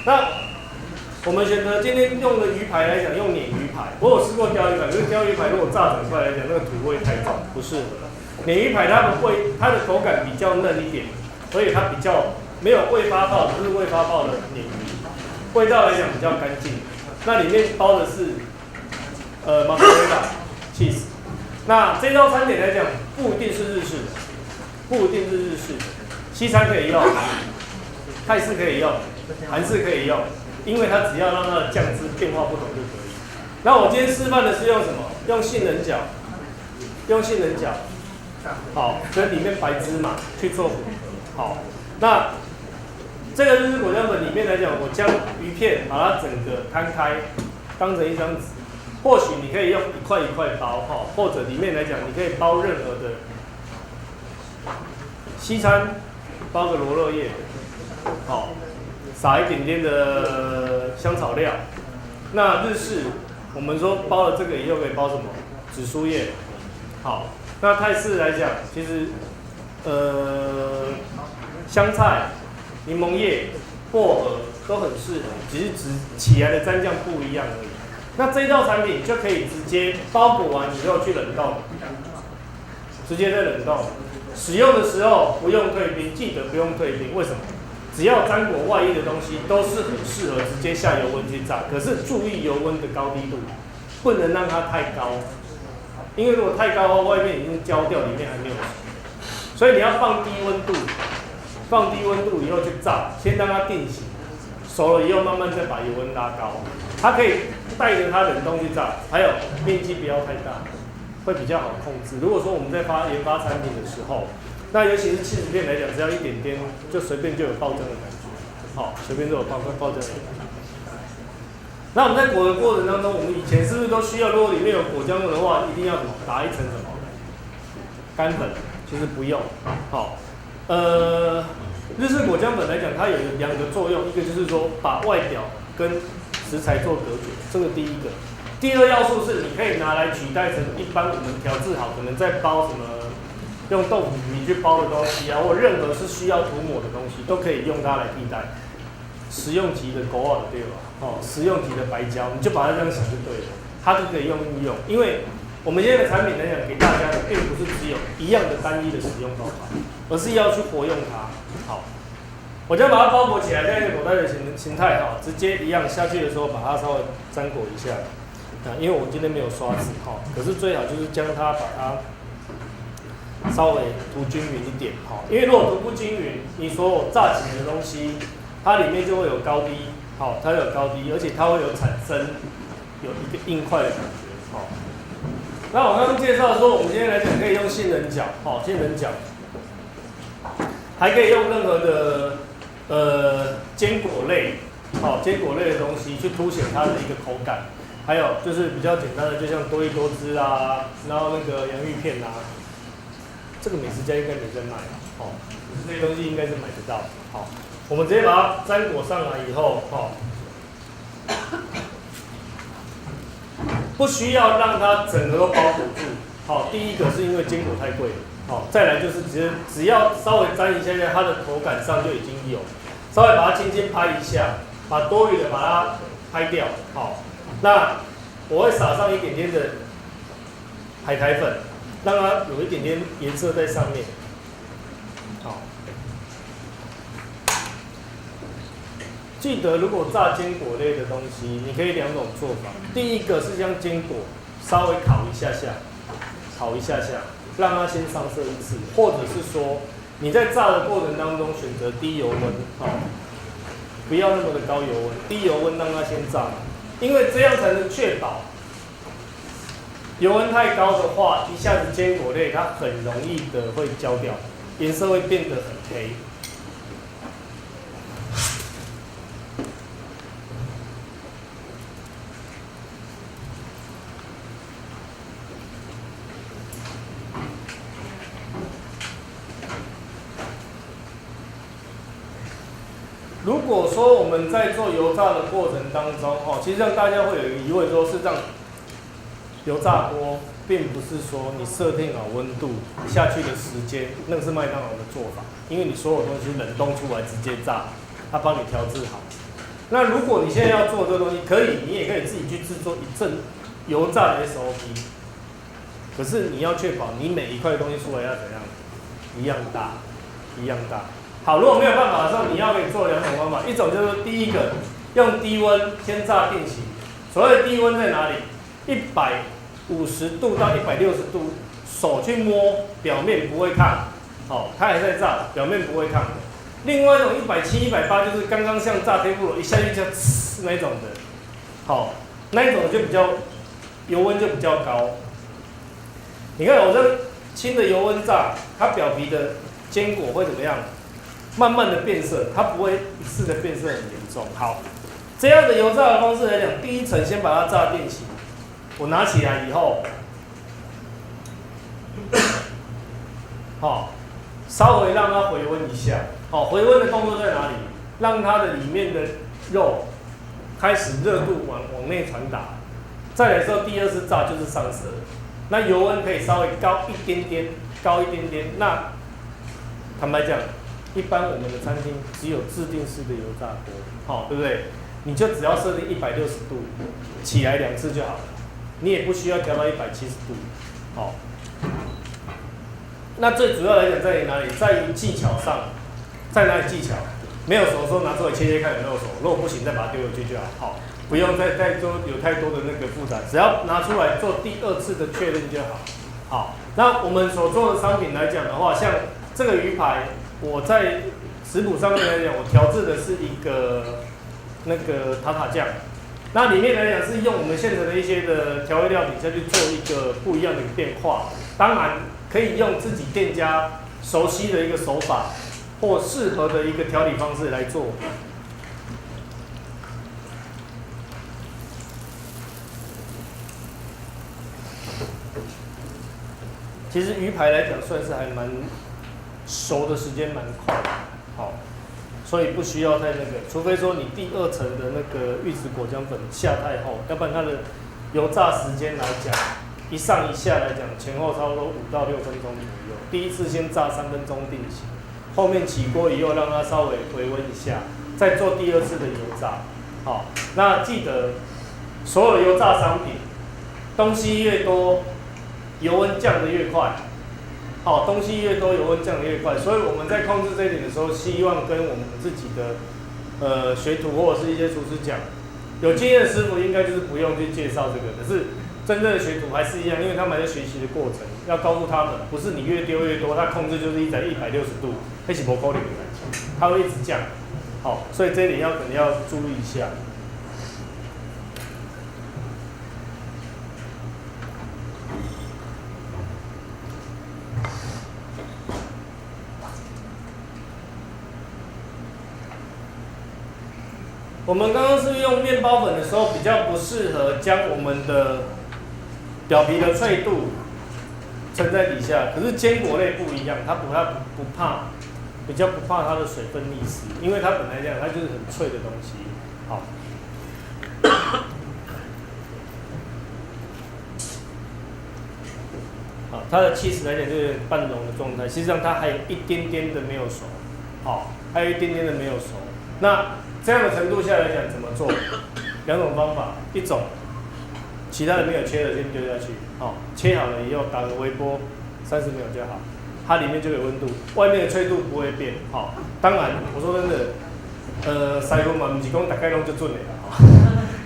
那我们选择今天用的鱼排来讲，用鲶鱼排。我有试过鲷鱼排，可是鲷鱼排如果炸整块来讲，那个土味太重，不适合。鲶鱼排它的口感比较嫩一点，所以它比较没有未发泡，不是未发泡的鲶鱼，味道来讲比较干净。那里面包的是马卡瑞拉 cheese。那这道餐点来讲，不一定是日式的，不一定是日式的，西餐可以用，泰式可以用，韩式可以用。因为它只要让它的酱汁变化不同就可以。那我今天示范的是用什么？用杏仁角，用杏仁角，好，跟里面白芝麻去做混合。好，那这个日式果酱粉里面来讲，我将鱼片把它整个摊开，当成一张纸。或许你可以用一块一块包，哈，或者里面来讲，你可以包任何的西餐，包个罗勒叶，好。撒一点点的香草料。那日式，我们说包了这个以后可以包什么？紫苏叶。好，那泰式来讲，其实香菜、柠檬叶、薄荷都很适合，只是起来的蘸酱不一样而已。那这一道产品就可以直接包裹完以后去冷冻，直接在冷冻。使用的时候不用退冰，记得不用退冰，为什么？只要沾裹外衣的东西都是很适合直接下油温去炸，可是注意油温的高低度，不能让它太高，因为如果太高的话，外面已经焦掉，里面还没有熟，所以你要放低温度，放低温度以后去炸，先让它定型，熟了以后慢慢再把油温拉高，它可以带着它冷冻去炸，还有面积不要太大，会比较好控制。如果说我们在研发产品的时候，那尤其是起司片来讲，只要一点点，就随便就有爆浆的感觉，好，随便都有爆浆的感觉。那我们在裹的过程当中，我们以前是不是都需要，如果里面有果浆的话，一定要什么打一层什么干粉？其实不用，好，日式果浆粉来讲，它有两个作用，一个就是说把外表跟食材做隔绝，这个第一个。第二要素是你可以拿来取代成一般我们调制好，可能在包什么。用豆腐皮去包的东西啊，或任何是需要涂抹的东西，都可以用它来替代。食用级的狗耳对吧？哦，食用级的白胶，你就把它这样想就对了，它就可以应用。因为我们现在的产品来讲，给大家的并不是只有一样的单一的使用方法，而是要去活用它。好，我将把它包裹起来，这样一个口袋的形态哈，直接一样下去的时候，把它稍微沾裹一下。因为我今天没有刷子哈，可是最好就是将它把它。稍微涂均匀一点，好，因为如果涂不均匀，你所有炸起来的东西，它里面就会有高低，好，它有高低，而且它会有产生有一个硬块的感觉，好。那我刚刚介绍说，我们今天来讲可以用杏仁角，好，杏仁角，还可以用任何的坚果类，好，坚果类的东西去凸显它的一个口感，还有就是比较简单的，就像多利多汁啊，然后那个洋芋片啊。这个美食家应该没在卖，哦，这些东西应该是买得到。好，我们直接把它沾裹上来以后，哦，不需要让它整个都包裹住。好，第一个是因为坚果太贵了，好，再来就是只要稍微沾一下下，它的口感上就已经有，稍微把它轻轻拍一下，把多余的把它拍掉。好，那我会撒上一点点的海苔粉。让它有一点点颜色在上面，好。记得如果炸坚果类的东西，你可以两种做法。第一个是将坚果稍微烤一下下，让它先上色一次，或者是说你在炸的过程当中选择低油温，不要那么的高油温，低油温让它先炸，因为这样才能确保。油温太高的话，一下子坚果类它很容易的会焦掉，颜色会变得很黑。如果说我们在做油炸的过程当中，其实让大家会有一个疑问，说是这样。油炸锅并不是说你设定好温度下去的时间，那个是麦当劳的做法，因为你所有东西冷冻出来直接炸，它帮你调制好。那如果你现在要做这个东西，可以，你也可以自己去制作一阵油炸的 SOP。可是你要确保你每一块东西出来要怎样，一样大，一样大。好，如果没有办法的时候，你要可以做2种方法，一种就是第一个用低温先炸定型。所谓的低温在哪里？150度到160度，手去摸表面不会烫，好，它还在炸，表面不会烫的。另外一种170、180就是刚刚像炸天妇罗一下去就呲那种的，好，那一种就比较油温就比较高。你看我这轻的油温炸，它表皮的坚果会怎么样？慢慢的变色，它不会一次的变色很严重。好，这样的油炸的方式来讲，第一层先把它炸定型，我拿起来以后，好，稍微让它回温一下。好，回温的动作在哪里？让它的里面的肉开始热度往内传达。再来之后，第二次炸就是上色。那油温可以稍微高一点点，高一点点。那坦白讲，一般我们的餐厅只有自定式的油炸锅，好，对不对？你就只要设定160度，起来2次就好了，你也不需要调到170度，好。那最主要来讲在于哪里？在于技巧上，在哪里技巧？没有熟的时候拿出来切切看有没有熟，如果不行再把它丢回去就好，好。不用再做有太多的那个复杂，只要拿出来做第2次的确认就好。好，那我们所做的商品来讲的话，像这个鱼排，我在食谱上面来讲，我调制的是一个那个塔塔酱，那里面来讲是用我们现成的一些的调味料底下去做一个不一样的变化。当然可以用自己店家熟悉的一个手法或适合的一个调理方式来做。其实鱼排来讲，算是还蛮熟的时间蛮快的，好，所以不需要太那个，除非说你第2层的那个玉子果浆粉下太厚，要不然它的油炸时间来讲，一上一下来讲，前后差不多5到6分钟左右。第1次先炸3分钟定型，后面起锅以后让它稍微回温一下，再做第2次的油炸。好，那记得所有油炸商品，东西越多，油温降得越快，好，东西越多，油温降得越快，所以我们在控制这一点的时候，希望跟我们自己的学徒或者是一些厨师讲，有经验的师傅应该就是不用去介绍这个，可是真正的学徒还是一样，因为他们在学习的过程，要告诉他们，不是你越丢越多，他控制就是在160度，那是不可能的，他会一直降，好，所以这一点可能要注意一下。我们刚刚是用面包粉的时候，比较不适合将我们的表皮的脆度撑在底下。可是坚果类不一样，它不怕，比较不怕它的水分溺湿，因为它本来讲它就是很脆的东西。好，好，它的cheese来讲就是半溶的状态，实际上它还有一点点的没有熟，好，还有一点点的没有熟。那这样的程度下来讲怎么做？2种方法，一种其他的没有切的先丢下去，好，切好了以后打个微波30秒就好，它里面就有温度，外面的脆度不会变，好。当然，我说真的，师傅嘛，不是讲大概拢就准的啦，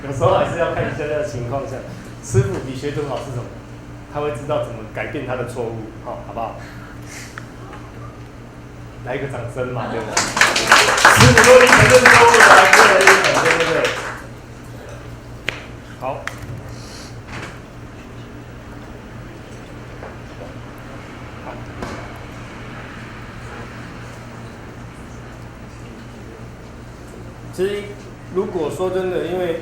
有时候还是要看一下这个情况下，师傅比学徒好是什么？他会知道怎么改变他的错误，好不好？来一个掌声嘛，对不对？师傅都已经承认错误了，还不来一个掌声，对不对？好。其实，如果说真的，因为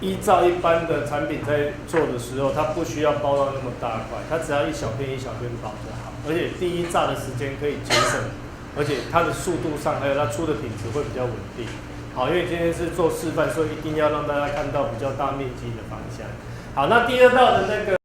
依照一般的产品在做的时候，它不需要包到那么大块，它只要一小片一小片包就好。而且第一炸的时间可以节省，而且它的速度上还有它出的品质会比较稳定。好，因为今天是做示范，所以一定要让大家看到比较大面积的方向。好，那第2道的那个。